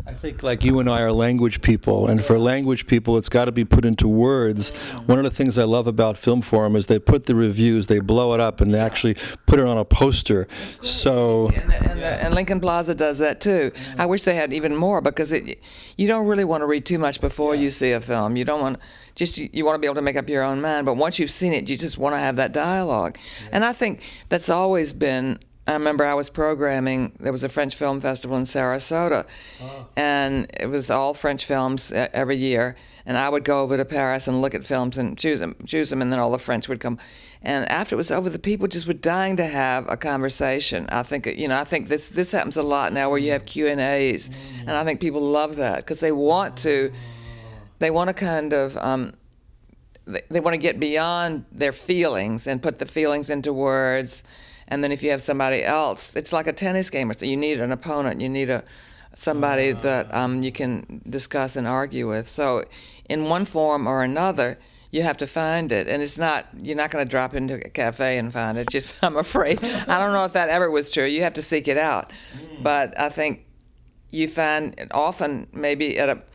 I think, like, you and I are language people, and for language people, it's got to be put into words. One of the things I love about Film Forum is they put the reviews, they blow it up, and they actually put it on a poster. So and Lincoln Plaza does that too. I wish they had even more, because you don't really want to read too much before you see a film. You don't want you want to be able to make up your own mind, but once you've seen it, you just want to have that dialogue. And I think that's always been. I remember I was programming, there was a French film festival in Sarasota, and it was all French films every year, and I would go over to Paris and look at films and choose them, and then all the French would come. And after it was over, the people just were dying to have a conversation. I think this happens a lot now, where you have Q&As, and I think people love that, because they want to kind of, they want to get beyond their feelings and put the feelings into words. And then if you have somebody else, it's like a tennis game. So you need an opponent. You need somebody that you can discuss and argue with. So in one form or another, you have to find it. And you're not going to drop into a cafe and find it. Just, I'm afraid. I don't know if that ever was true. You have to seek it out. But I think you find it often maybe at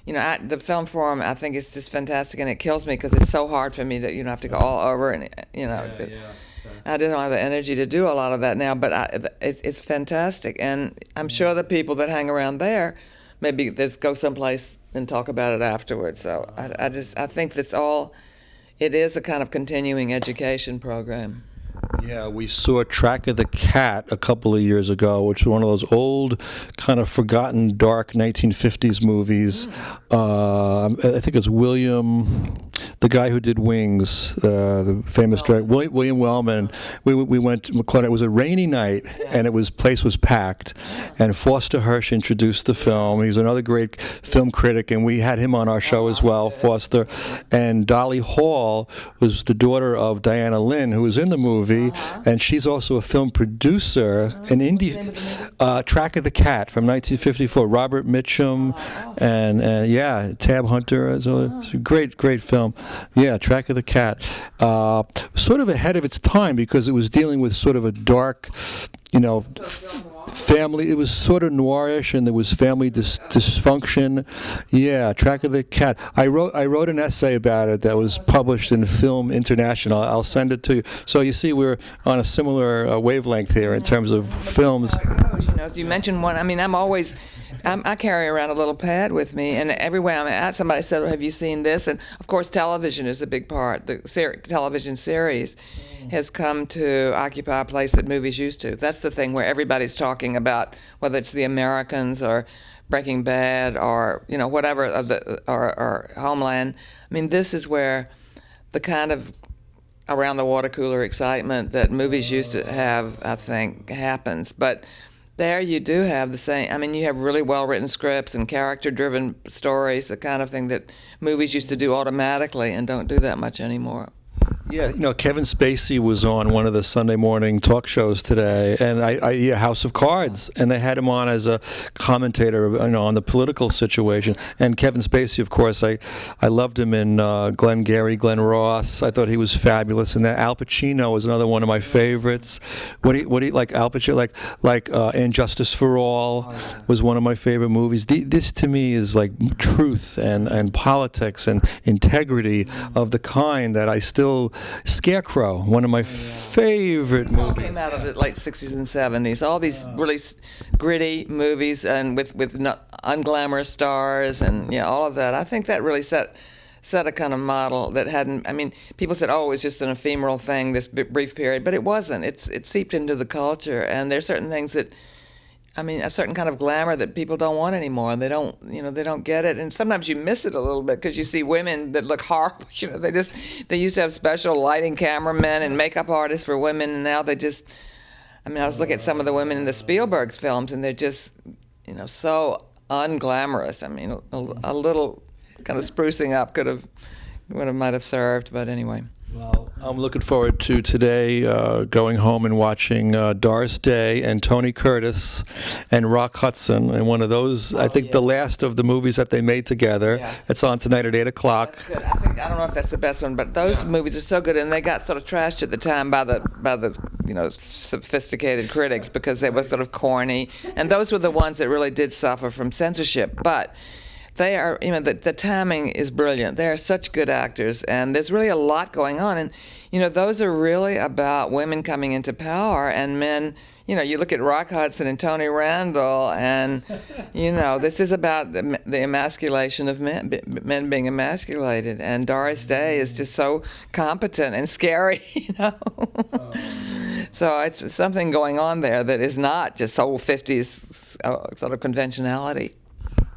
the Film Forum, I think it's just fantastic, and it kills me because it's so hard for me to, have to go all over and, I don't have the energy to do a lot of that now, but it's fantastic. And I'm sure the people that hang around there maybe go someplace and talk about it afterwards. So I think that's all it is a kind of continuing education program. Yeah, we saw Track of the Cat a couple of years ago, which is one of those old, kind of forgotten, dark 1950s movies. I think it's William, the guy who did Wings, the famous director, William Wellman. We went to McLaren. It was a rainy night, and place was packed. And Foster Hirsch introduced the film. He's another great film critic, and we had him on our show as well, Foster. And Dolly Hall was the daughter of Diana Lynn, who was in the movie, and she's also a film producer, an indie, Track of the Cat from 1954, Robert Mitchum, and yeah, Tab Hunter as well. It's a great film. Yeah, Track of the Cat. Sort of ahead of its time because it was dealing with sort of a dark, family. It was sort of noirish, and there was family dysfunction. Yeah, Track of the Cat. I wrote an essay about it that was published in Film International. I'll send it to you. So you see, we're on a similar wavelength here in terms of films. You mentioned one. I mean, I carry around a little pad with me, and everywhere I'm at, somebody said, "Have you seen this?" And of course, television is a big part. The television series has come to occupy a place that movies used to. That's the thing where everybody's talking about, whether it's The Americans or Breaking Bad or whatever or Homeland. I mean, this is where the kind of around the water cooler excitement that movies used to have, I think, happens. But there you do have the same. I mean, you have really well-written scripts and character-driven stories, the kind of thing that movies used to do automatically and don't do that much anymore. Yeah, Kevin Spacey was on one of the Sunday morning talk shows today, and House of Cards, and they had him on as a commentator, on the political situation. And Kevin Spacey, of course, I loved him in Glengarry Glen Ross. I thought he was fabulous in that. Al Pacino was another one of my favorites. What do you like? Al Pacino, like And Justice for All was one of my favorite movies. This to me is like truth and politics and integrity of the kind that I still. Scarecrow, one of my favorite movies. Came out of the late 60s and 70s. All these really gritty movies and with unglamorous stars and all of that. I think that really set a kind of model that hadn't. I mean, people said, "Oh, it was just an ephemeral thing, this brief period," but it wasn't. It seeped into the culture, and there's certain things that. I mean, a certain kind of glamour that people don't want anymore, and they don't get it. And sometimes you miss it a little bit because you see women that look horrible. They used to have special lighting cameramen and makeup artists for women, and now they just. I mean, I was looking at some of the women in the Spielberg films, and they're just, so unglamorous. I mean, a little kind of sprucing up might have served, but anyway. Well, I'm looking forward to today going home and watching Doris Day and Tony Curtis and Rock Hudson, and one of those, I think the last of the movies that they made together. Yeah. It's on tonight at 8 o'clock. That's good. I don't know if that's the best one, but those movies are so good, and they got sort of trashed at the time by the sophisticated critics because they were sort of corny, and those were the ones that really did suffer from censorship. But they are, the timing is brilliant. They are such good actors, and there's really a lot going on. And, those are really about women coming into power and men. You look at Rock Hudson and Tony Randall, and, this is about the emasculation of men being emasculated. And Doris Day is just so competent and scary, So it's something going on there that is not just old 50s sort of conventionality.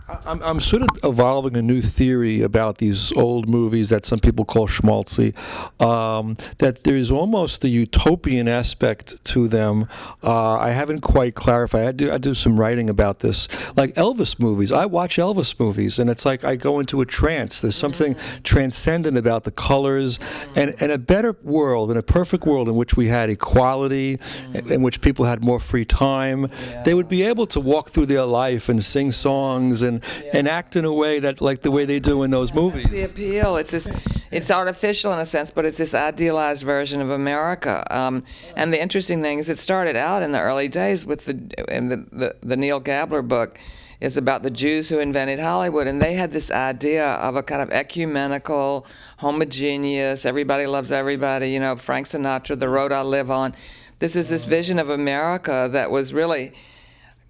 I'm sort of evolving a new theory about these old movies that some people call schmaltzy, that there's almost the utopian aspect to them. I haven't quite clarified. I do some writing about this. Like Elvis movies. I watch Elvis movies, and it's like I go into a trance. There's something transcendent about the colors, and a better world, and a perfect world in which we had equality, in which people had more free time. They would be able to walk through their life and sing songs and act in a way that, like the way they do in those movies. That's the appeal. It's artificial in a sense, but it's this idealized version of America. And the interesting thing is, it started out in the early days with the Neil Gabler book is about the Jews who invented Hollywood, and they had this idea of a kind of ecumenical, homogeneous, everybody loves everybody. Frank Sinatra, The Road I Live On. This is this vision of America that was really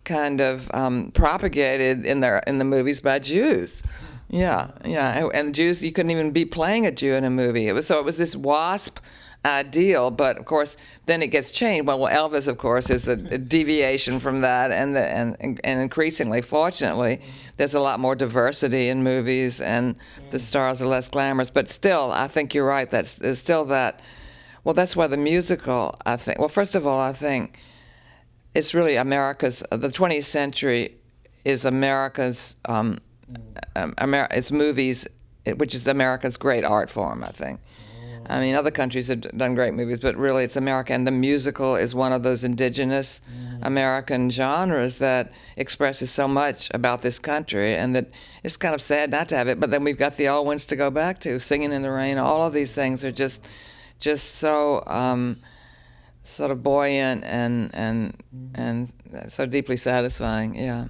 kind of propagated in the movies by Jews, Yeah, yeah. And Jews, you couldn't even be playing a Jew in a movie. It was this WASP ideal, but of course, then it gets changed. Well, Elvis, of course, is a deviation from that, and increasingly, fortunately, there's a lot more diversity in movies, and the stars are less glamorous. But still, I think you're right. There's still that. Well, that's why the musical, I think. Well, first of all, I think it's really America's. The 20th century is America's. It's movies, which is America's great art form, I think. I mean, other countries have done great movies, but really it's America. And the musical is one of those indigenous American genres that expresses so much about this country, and that it's kind of sad not to have it. But then we've got the old ones to go back to, Singing in the Rain. All of these things are just so sort of buoyant and so deeply satisfying. Yeah.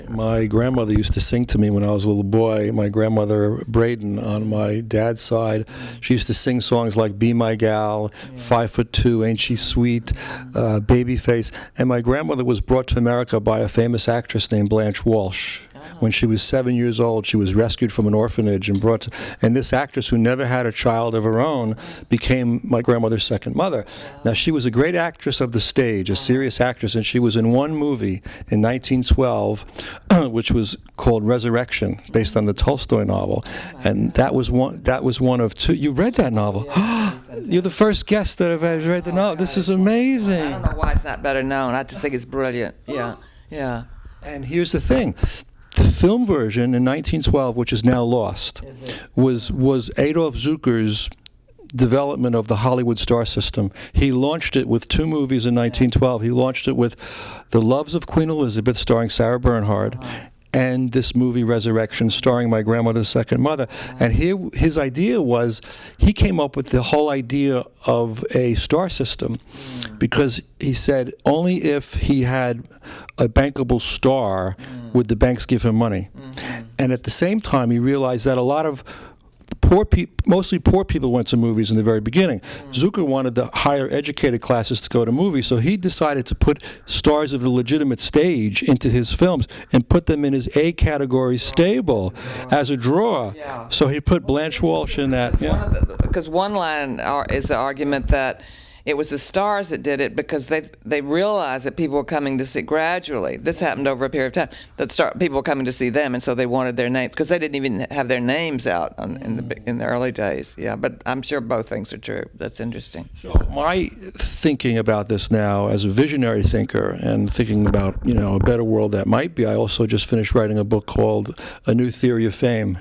My grandmother used to sing to me when I was a little boy. My grandmother Braden on my dad's side, she used to sing songs like "Be My Gal," 5'2", "Ain't She Sweet," "Babyface." And my grandmother was brought to America by a famous actress named Blanche Walsh. When she was 7 years old, she was rescued from an orphanage and brought to, and this actress, who never had a child of her own, became my grandmother's second mother. Now, she was a great actress of the stage, a serious actress, and she was in one movie in 1912, which was called Resurrection, based on the Tolstoy novel, and that was one of two. You read that novel? You're the first guest that have read the novel. This is amazing. I don't know why it's not better known. I just think it's brilliant. Yeah. And here's the thing. The film version in 1912, which is now lost, was Adolf Zucker's development of the Hollywood star system. He launched it with two movies in 1912. He launched it with The Loves of Queen Elizabeth, starring Sarah Bernhardt, and this movie Resurrection, starring my grandmother's second mother. And his idea was, he came up with the whole idea of a star system, because he said only if he had a bankable star would the banks give him money. And at the same time, he realized that a lot of mostly poor people went to movies in the very beginning. Zucker wanted the higher educated classes to go to movies, so he decided to put stars of the legitimate stage into his films and put them in his A category stable as a draw. So he put Blanche Walsh in that. Because one line is the argument that it was the stars that did it because they realized that people were coming to see gradually. This happened over a period of time. That people were coming to see them, and so they wanted their name, because they didn't even have their names out in the early days. Yeah, but I'm sure both things are true. That's interesting. So my thinking about this now, as a visionary thinker and thinking about a better world that might be, I also just finished writing a book called A New Theory of Fame.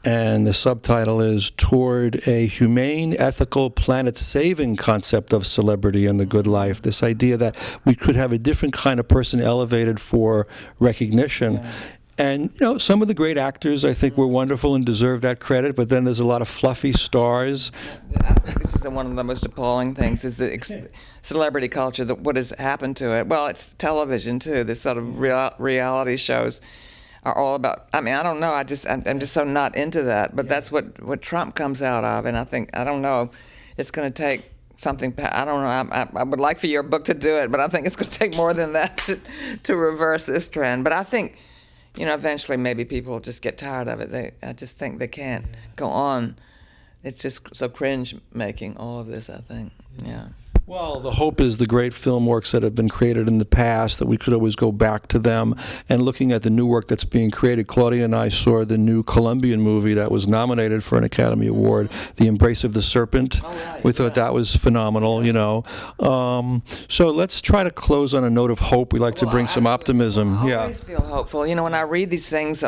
And the subtitle is Toward a Humane, Ethical, Planet-Saving Concept of Celebrity and the Good Life. This idea that we could have a different kind of person elevated for recognition. And, some of the great actors, I think, were wonderful and deserve that credit, but then there's a lot of fluffy stars. I think this is one of the most appalling things, is the celebrity culture, what has happened to it. Well, it's television, too. This sort of reality shows are all about, I don't know, I'm just so not into that, but that's what Trump comes out of, and I don't know, it's going to take something, I don't know, I would like for your book to do it, but I think it's going to take more than that to reverse this trend. But I think, eventually maybe people will just get tired of it. I just think they can't go on. It's just so cringe-making, all of this, I think, yeah. Well, the hope is the great film works that have been created in the past, that we could always go back to them. And looking at the new work that's being created, Claudia and I saw the new Colombian movie that was nominated for an Academy Award, The Embrace of the Serpent. We thought that was phenomenal, So let's try to close on a note of hope. We like to bring some optimism. I always feel hopeful. When I read these things,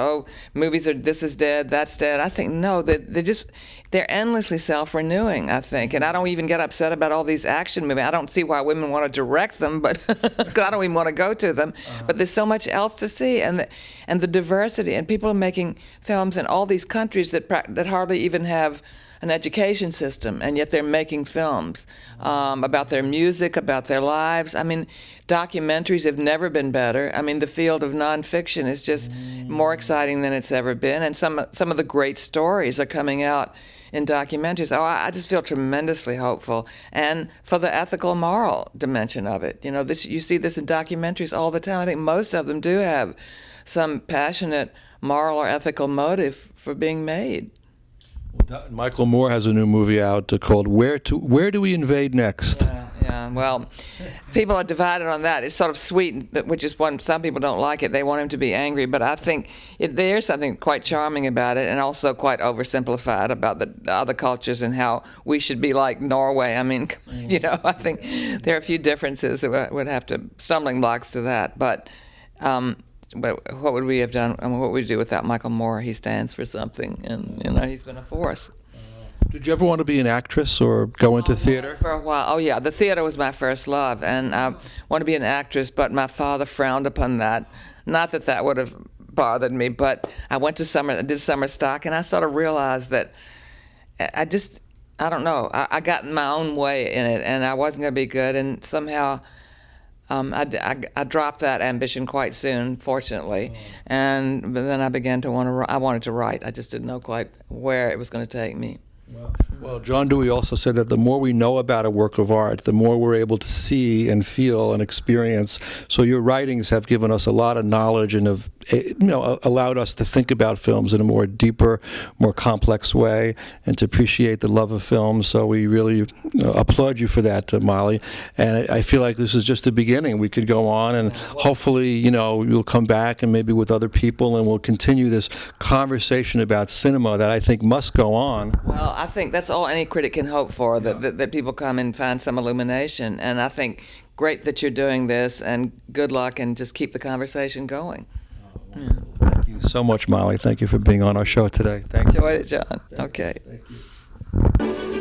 movies are, this is dead, that's dead, I think, no, they're endlessly self-renewing, I think. And I don't even get upset about all these action movies. I don't see why women want to direct them, but cause I don't even want to go to them. But there's so much else to see, and the diversity, and people are making films in all these countries that hardly even have an education system, and yet they're making films about their music, about their lives. Documentaries have never been better. The field of nonfiction is just more exciting than it's ever been, and some of the great stories are coming out in documentaries. I just feel tremendously hopeful, and for the ethical, moral dimension of it. You see this in documentaries all the time. I think most of them do have some passionate moral or ethical motive for being made. Michael Moore has a new movie out called Where Do We Invade Next? Yeah. Well, people are divided on that. It's sort of sweet, which is one. Some people don't like it. They want him to be angry, but I think there's something quite charming about it, and also quite oversimplified about the other cultures and how we should be like Norway. I mean, I think there are a few differences that would have to stumbling blocks to that, but. What would we have done? I mean, what would we do without Michael Moore? He stands for something, and he's been a force. Did you ever want to be an actress or go into theater? For a while. Oh, yeah. The theater was my first love, and I wanted to be an actress, but my father frowned upon that. Not that that would have bothered me, but I did summer stock, and I sort of realized that I don't know. I got in my own way in it, and I wasn't going to be good, and somehow I dropped that ambition quite soon, fortunately, but then I began to I wanted to write. I just didn't know quite where it was going to take me. Well, John Dewey also said that the more we know about a work of art, the more we're able to see and feel and experience. So your writings have given us a lot of knowledge and have, allowed us to think about films in a more deeper, more complex way, and to appreciate the love of film. So we really applaud you for that, Molly. And I feel like this is just the beginning. We could go on, and hopefully, you'll come back and maybe with other people, and we'll continue this conversation about cinema that I think must go on. Well, I think that's all any critic can hope for, that people come and find some illumination. And I think great that you're doing this, and good luck, and just keep the conversation going. Thank you so much, Molly. Thank you for being on our show today. Thank you. Enjoyed it, John. Thanks. Okay. Thank you.